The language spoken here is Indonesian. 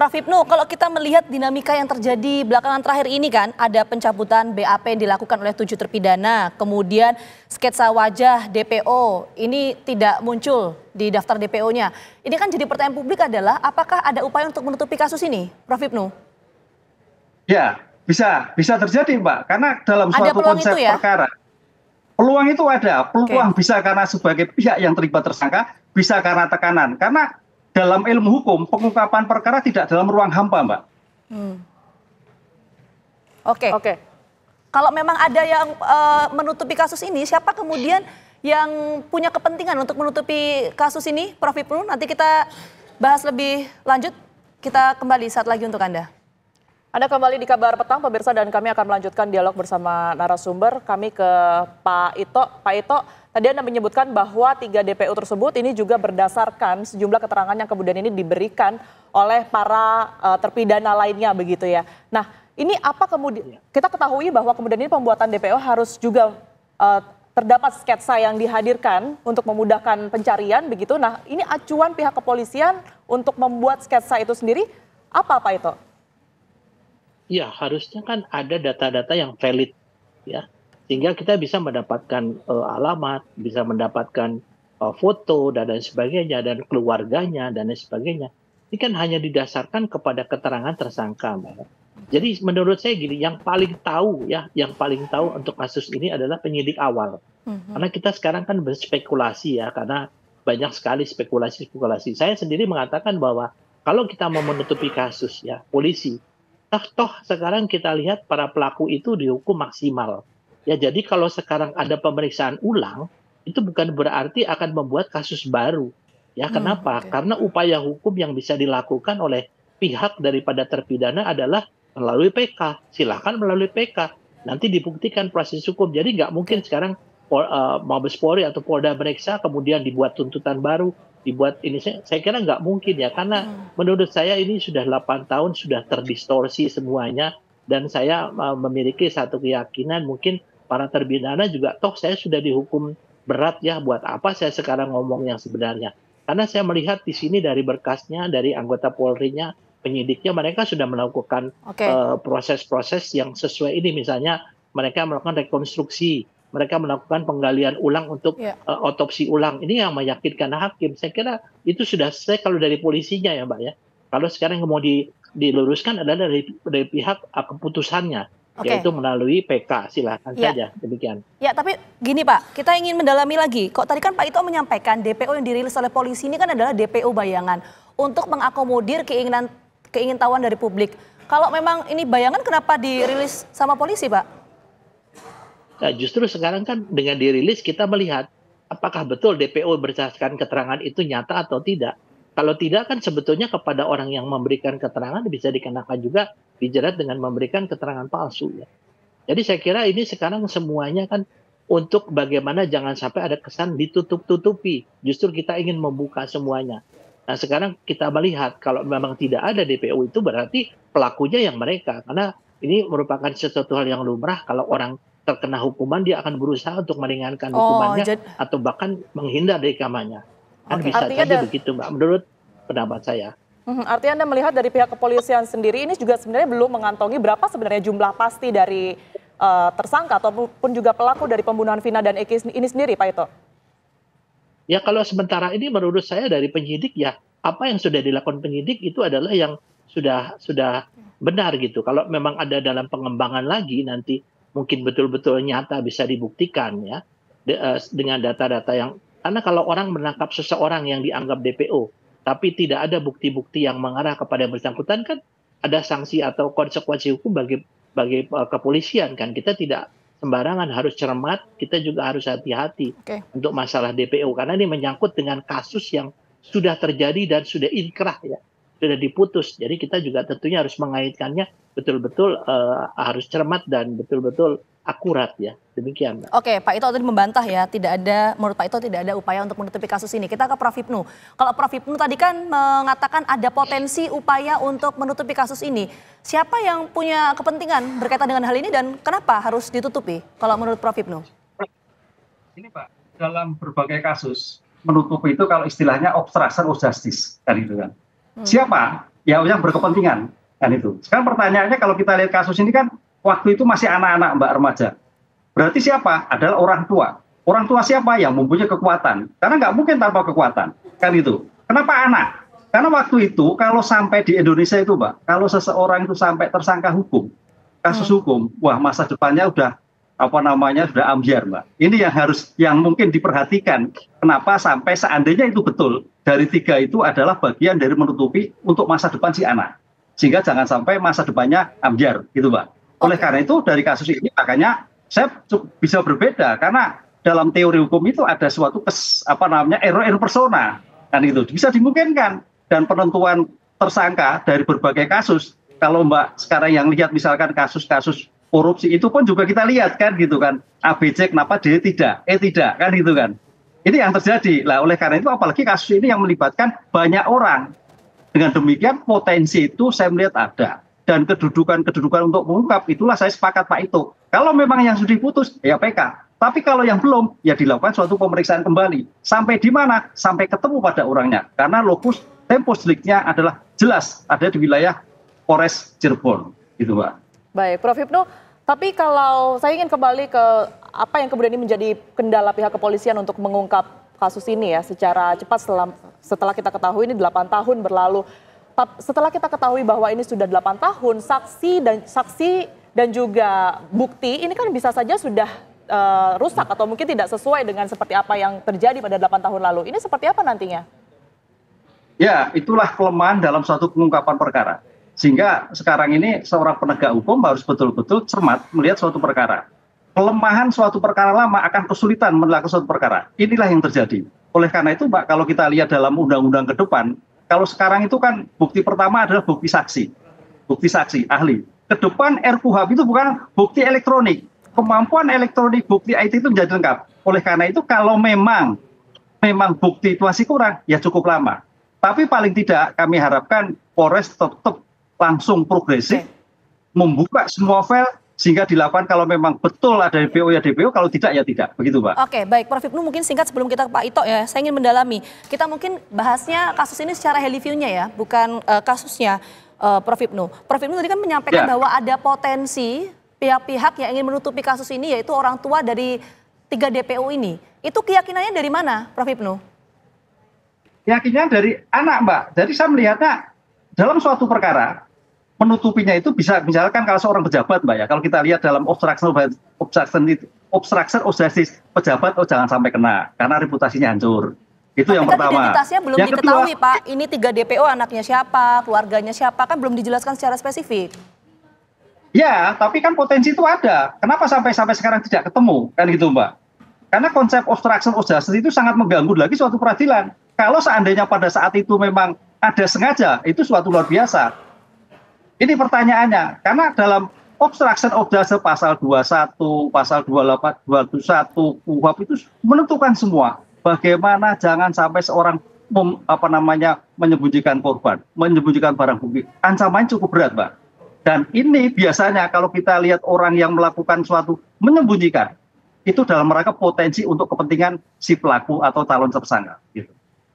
Prof. Hipnu, kalau kita melihat dinamika yang terjadi belakangan terakhir ini kan, ada pencabutan BAP yang dilakukan oleh 7 terpidana, kemudian sketsa wajah DPO, ini tidak muncul di daftar DPO-nya. Ini kan jadi pertanyaan publik adalah apakah ada upaya untuk menutupi kasus ini, Prof. Hipnu? Ya, bisa terjadi Mbak, karena dalam suatu konsep ya? perkara, peluang itu ada, peluang bisa karena sebagai pihak yang terlibat tersangka, bisa karena tekanan, karena dalam ilmu hukum, pengungkapan perkara tidak dalam ruang hampa, Mbak. Oke. Kalau memang ada yang menutupi kasus ini, siapa kemudian yang punya kepentingan untuk menutupi kasus ini, Prof. Hipnu? Nanti kita bahas lebih lanjut. Kita kembali saat lagi untuk Anda. Anda kembali di Kabar Petang, pemirsa, dan kami akan melanjutkan dialog bersama narasumber. Kami ke Pak Ito. Pak Ito, tadi Anda menyebutkan bahwa 3 DPO tersebut ini juga berdasarkan sejumlah keterangan yang kemudian ini diberikan oleh para terpidana lainnya begitu ya. Nah, ini apa kemudian, kita ketahui bahwa kemudian ini pembuatan DPO harus juga terdapat sketsa yang dihadirkan untuk memudahkan pencarian begitu. Nah, ini acuan pihak kepolisian untuk membuat sketsa itu sendiri apa Pak Ito? Ya, harusnya kan ada data-data yang valid ya. Sehingga kita bisa mendapatkan alamat, bisa mendapatkan foto dan lain sebagainya, dan keluarganya dan lain sebagainya. Ini kan hanya didasarkan kepada keterangan tersangka, Mbak. Jadi menurut saya gini, yang paling tahu untuk kasus ini adalah penyidik awal. Karena kita sekarang kan berspekulasi ya, karena banyak sekali spekulasi. Saya sendiri mengatakan bahwa kalau kita mau menutupi kasus ya, polisi, toh sekarang kita lihat para pelaku itu dihukum maksimal. Ya, jadi kalau sekarang ada pemeriksaan ulang, itu bukan berarti akan membuat kasus baru. Ya, kenapa? Karena upaya hukum yang bisa dilakukan oleh pihak daripada terpidana adalah melalui PK. Silakan melalui PK. Nanti dibuktikan proses hukum. Jadi nggak mungkin sekarang Mabes Polri atau Polda meriksa kemudian dibuat tuntutan baru, dibuat ini. Saya kira nggak mungkin ya, karena menurut saya ini sudah 8 tahun sudah terdistorsi semuanya, dan saya memiliki satu keyakinan mungkin para terpidana juga toh saya sudah dihukum berat ya, buat apa saya sekarang ngomong yang sebenarnya. Karena saya melihat di sini dari berkasnya, dari anggota Polri-nya, penyidiknya, mereka sudah melakukan proses-proses yang sesuai ini. Misalnya mereka melakukan rekonstruksi, mereka melakukan penggalian ulang untuk otopsi ulang. Ini yang meyakinkan hakim. Saya kira itu sudah selesai kalau dari polisinya ya Mbak ya. Kalau sekarang yang mau diluruskan adalah dari pihak keputusannya, yaitu melalui PK. Silahkan saja, demikian. Ya, tapi gini Pak, kita ingin mendalami lagi. Kok tadi kan Pak Ito menyampaikan DPO yang dirilis oleh polisi ini kan adalah DPO bayangan untuk mengakomodir keingintahuan dari publik. Kalau memang ini bayangan, kenapa dirilis sama polisi Pak? Nah, justru sekarang kan dengan dirilis kita melihat apakah betul DPO berdasarkan keterangan itu nyata atau tidak. Kalau tidak kan sebetulnya kepada orang yang memberikan keterangan bisa dikenakan juga, dijerat dengan memberikan keterangan palsu ya. Jadi saya kira ini sekarang semuanya kan untuk bagaimana jangan sampai ada kesan ditutup-tutupi. Justru kita ingin membuka semuanya. Nah, sekarang kita melihat kalau memang tidak ada DPO itu berarti pelakunya yang mereka. Karena ini merupakan sesuatu hal yang lumrah, kalau orang terkena hukuman dia akan berusaha untuk meringankan hukumannya atau bahkan menghindar dari kamarnya. Kan bisa saja begitu Mbak, menurut pendapat saya. Artinya Anda melihat dari pihak kepolisian sendiri ini juga sebenarnya belum mengantongi berapa sebenarnya jumlah pasti dari tersangka ataupun juga pelaku dari pembunuhan Vina dan Eki ini sendiri Pak Ito? Ya, kalau sementara ini menurut saya dari penyidik ya, apa yang sudah dilakukan penyidik itu adalah yang sudah benar gitu. Kalau memang ada dalam pengembangan lagi nanti mungkin betul-betul nyata bisa dibuktikan ya dengan data-data yang, karena kalau orang menangkap seseorang yang dianggap DPO tapi tidak ada bukti-bukti yang mengarah kepada yang bersangkutan, kan ada sanksi atau konsekuensi hukum bagi kepolisian kan. Kita tidak sembarangan, harus cermat, kita juga harus hati-hati untuk masalah DPO karena ini menyangkut dengan kasus yang sudah terjadi dan sudah inkrah ya, sudah diputus. Jadi kita juga tentunya harus mengaitkannya betul-betul harus cermat dan betul-betul akurat ya. Demikian. Oke, Pak Ito tadi membantah ya, menurut Pak Ito tidak ada upaya untuk menutupi kasus ini. Kita ke Prof. Hipnu. Kalau Prof. Hipnu tadi kan mengatakan ada potensi upaya untuk menutupi kasus ini. Siapa yang punya kepentingan berkaitan dengan hal ini dan kenapa harus ditutupi kalau menurut Prof. Hipnu? Ini Pak, dalam berbagai kasus menutupi itu kalau istilahnya obstruction of justice kan itu kan. Siapa ya yang berkepentingan kan itu. Sekarang pertanyaannya kalau kita lihat kasus ini kan waktu itu masih anak-anak Mbak, remaja. Berarti siapa? Adalah orang tua. Orang tua siapa? Yang mempunyai kekuatan. Karena nggak mungkin tanpa kekuatan kan itu. Kenapa anak? Karena waktu itu kalau sampai di Indonesia itu Mbak, kalau seseorang itu sampai tersangka hukum, kasus hukum, wah masa depannya udah sudah ambyar Mbak. Ini yang mungkin diperhatikan. Kenapa sampai seandainya itu betul dari 3 itu adalah bagian dari menutupi untuk masa depan si anak, sehingga jangan sampai masa depannya ambyar gitu Mbak. Oleh karena itu dari kasus ini makanya saya bisa berbeda karena dalam teori hukum itu ada suatu error persona kan itu bisa dimungkinkan, dan penentuan tersangka dari berbagai kasus. Kalau Mbak sekarang yang lihat misalkan kasus-kasus korupsi itu pun juga kita lihat kan gitu kan, ABC kenapa D tidak, E tidak kan gitu kan. Ini yang terjadi. Lah oleh karena itu apalagi kasus ini yang melibatkan banyak orang. Dengan demikian potensi itu saya melihat ada, dan kedudukan untuk mengungkap itulah saya sepakat Pak Ito. Kalau memang yang sudah diputus ya PK. Tapi kalau yang belum ya dilakukan suatu pemeriksaan kembali. Sampai di mana? Sampai ketemu pada orangnya. Karena lokus tempus deliknya adalah jelas ada di wilayah Polres Cirebon gitu Pak. Baik, Prof. Hipnu, tapi kalau saya ingin kembali ke apa yang kemudian ini menjadi kendala pihak kepolisian untuk mengungkap kasus ini ya secara cepat setelah kita ketahui ini 8 tahun berlalu. Setelah kita ketahui bahwa ini sudah 8 tahun, saksi dan juga bukti ini kan bisa saja sudah rusak atau mungkin tidak sesuai dengan seperti apa yang terjadi pada 8 tahun lalu. Ini seperti apa nantinya? Ya, itulah kelemahan dalam suatu pengungkapan perkara. Sehingga sekarang ini seorang penegak hukum harus betul-betul cermat melihat suatu perkara. Kelemahan suatu perkara lama akan kesulitan melakukan suatu perkara. Inilah yang terjadi. Oleh karena itu Mbak, kalau kita lihat dalam undang-undang ke depan, kalau sekarang itu kan bukti pertama adalah bukti saksi ahli. Ke depan RKUHP itu bukan bukti elektronik. Kemampuan elektronik bukti IT itu menjadi lengkap. Oleh karena itu kalau memang bukti itu masih kurang, ya cukup lama. Tapi paling tidak kami harapkan Polres tetap langsung progresif, membuka semua file, sehingga dilakukan kalau memang betul ada DPO ya DPO, kalau tidak ya tidak. Begitu Pak. Oke, baik Prof. Hipnu, mungkin singkat sebelum kita ke Pak Ito ya, saya ingin mendalami. Kita mungkin bahasnya kasus ini secara heli view-nya ya, bukan kasusnya Prof. Hipnu. Prof. Hipnu tadi kan menyampaikan bahwa ada potensi pihak-pihak yang ingin menutupi kasus ini, yaitu orang tua dari 3 DPO ini. Itu keyakinannya dari mana Prof. Hipnu? Keyakinannya dari anak Mbak. Jadi saya melihatnya dalam suatu perkara, menutupinya itu bisa misalkan kalau seorang pejabat Mbak ya, kalau kita lihat dalam obstruction of justice pejabat, jangan sampai kena karena reputasinya hancur. Itu yang pertama. Identitasnya belum yang diketahui kedua, Pak, ini 3 DPO anaknya siapa, keluarganya siapa, kan belum dijelaskan secara spesifik. ya, tapi kan potensi itu ada. Kenapa sampai sekarang tidak ketemu kan gitu Mbak? Karena konsep obstruction of justice itu sangat mengganggu lagi suatu peradilan. Kalau seandainya pada saat itu memang ada sengaja, itu suatu luar biasa. Ini pertanyaannya, karena dalam obstruction of justice pasal 21, pasal 28, 21 KUHP itu menentukan semua. Bagaimana jangan sampai seorang menyembunyikan korban, menyembunyikan barang bukti. Ancamannya cukup berat, Mbak. Dan ini biasanya kalau kita lihat orang yang melakukan suatu menyembunyikan, itu dalam rangka potensi untuk kepentingan si pelaku atau calon tersangka. Gitu.